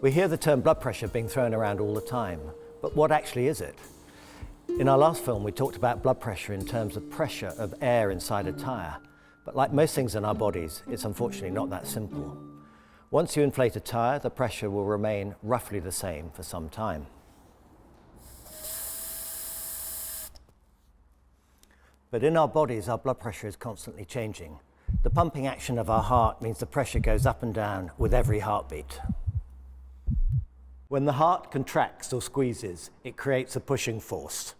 We hear the term blood pressure being thrown around all the time, but what actually is it? In our last film, we talked about blood pressure in terms of pressure of air inside a tyre, but like most things in our bodies, it's unfortunately not that simple. Once you inflate a tyre, the pressure will remain roughly the same for some time. But in our bodies, our blood pressure is constantly changing. The pumping action of our heart means the pressure goes up and down with every heartbeat. When the heart contracts or squeezes, it creates a pushing force.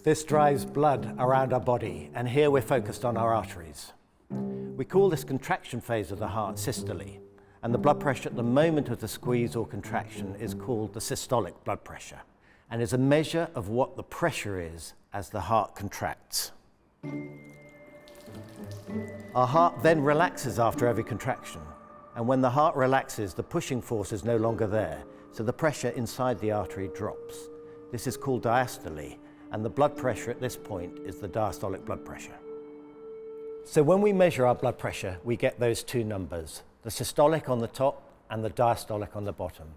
This drives blood around our body, and here we're focused on our arteries. We call this contraction phase of the heart systole, and the blood pressure at the moment of the squeeze or contraction is called the systolic blood pressure, and is a measure of what the pressure is as the heart contracts. Our heart then relaxes after every contraction, and when the heart relaxes, the pushing force is no longer there, so the pressure inside the artery drops. This is called diastole, and the blood pressure at this point is the diastolic blood pressure. So when we measure our blood pressure, we get those two numbers, the systolic on the top and the diastolic on the bottom.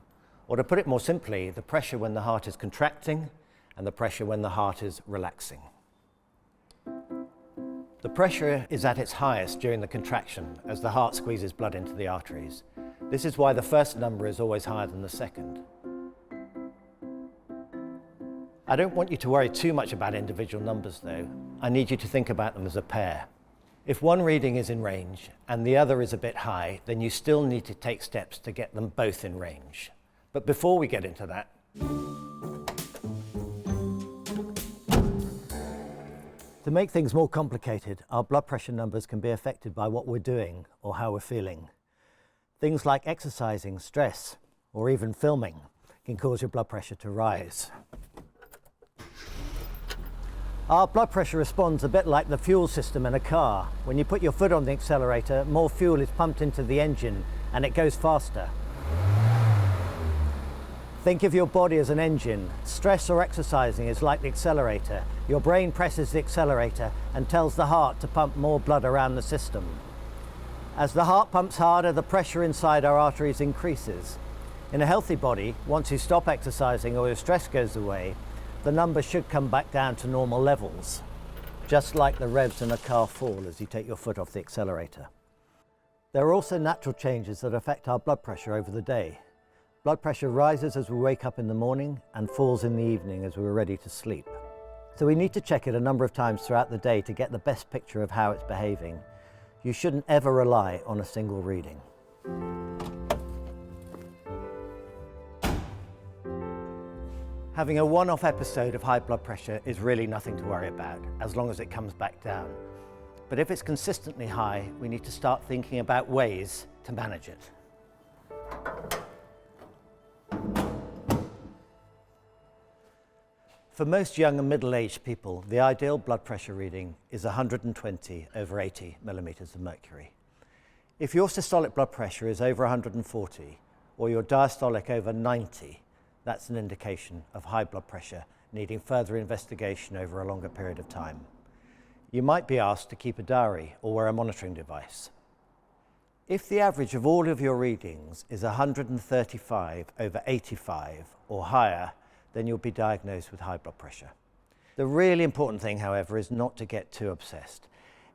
Or to put it more simply, the pressure when the heart is contracting and the pressure when the heart is relaxing. The pressure is at its highest during the contraction as the heart squeezes blood into the arteries. This is why the first number is always higher than the second. I don't want you to worry too much about individual numbers though. I need you to think about them as a pair. If one reading is in range and the other is a bit high, then you still need to take steps to get them both in range. But before we get into that, to make things more complicated, our blood pressure numbers can be affected by what we're doing or how we're feeling. Things like exercising, stress, or even filming can cause your blood pressure to rise. Our blood pressure responds a bit like the fuel system in a car. When you put your foot on the accelerator, more fuel is pumped into the engine and it goes faster. Think of your body as an engine. Stress or exercising is like the accelerator. Your brain presses the accelerator and tells the heart to pump more blood around the system. As the heart pumps harder, the pressure inside our arteries increases. In a healthy body, once you stop exercising or your stress goes away, the numbers should come back down to normal levels, just like the revs in a car fall as you take your foot off the accelerator. There are also natural changes that affect our blood pressure over the day. Blood pressure rises as we wake up in the morning and falls in the evening as we're ready to sleep. So we need to check it a number of times throughout the day to get the best picture of how it's behaving. You shouldn't ever rely on a single reading. Having a one-off episode of high blood pressure is really nothing to worry about, as long as it comes back down. But if it's consistently high, we need to start thinking about ways to manage it. For most young and middle-aged people, the ideal blood pressure reading is 120 over 80 millimeters of mercury. If your systolic blood pressure is over 140 or your diastolic over 90, that's an indication of high blood pressure needing further investigation over a longer period of time. You might be asked to keep a diary or wear a monitoring device. If the average of all of your readings is 135 over 85 or higher, then you'll be diagnosed with high blood pressure. The really important thing, however, is not to get too obsessed.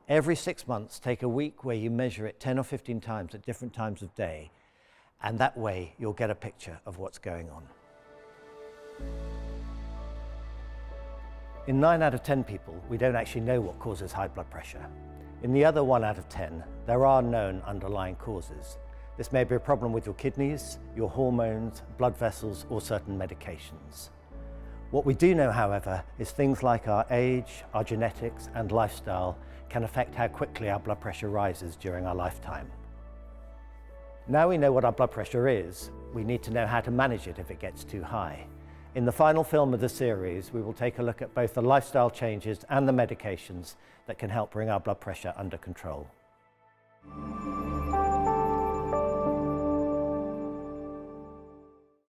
Every 6 months, take a week where you measure it 10 or 15 times at different times of day, and that way you'll get a picture of what's going on. In 9 out of 10 people, we don't actually know what causes high blood pressure. In the other 1 out of 10, there are known underlying causes. This may be a problem with your kidneys, your hormones, blood vessels, or certain medications. What we do know, however, is things like our age, our genetics, and lifestyle can affect how quickly our blood pressure rises during our lifetime. Now we know what our blood pressure is, we need to know how to manage it if it gets too high. In the final film of the series, we will take a look at both the lifestyle changes and the medications that can help bring our blood pressure under control.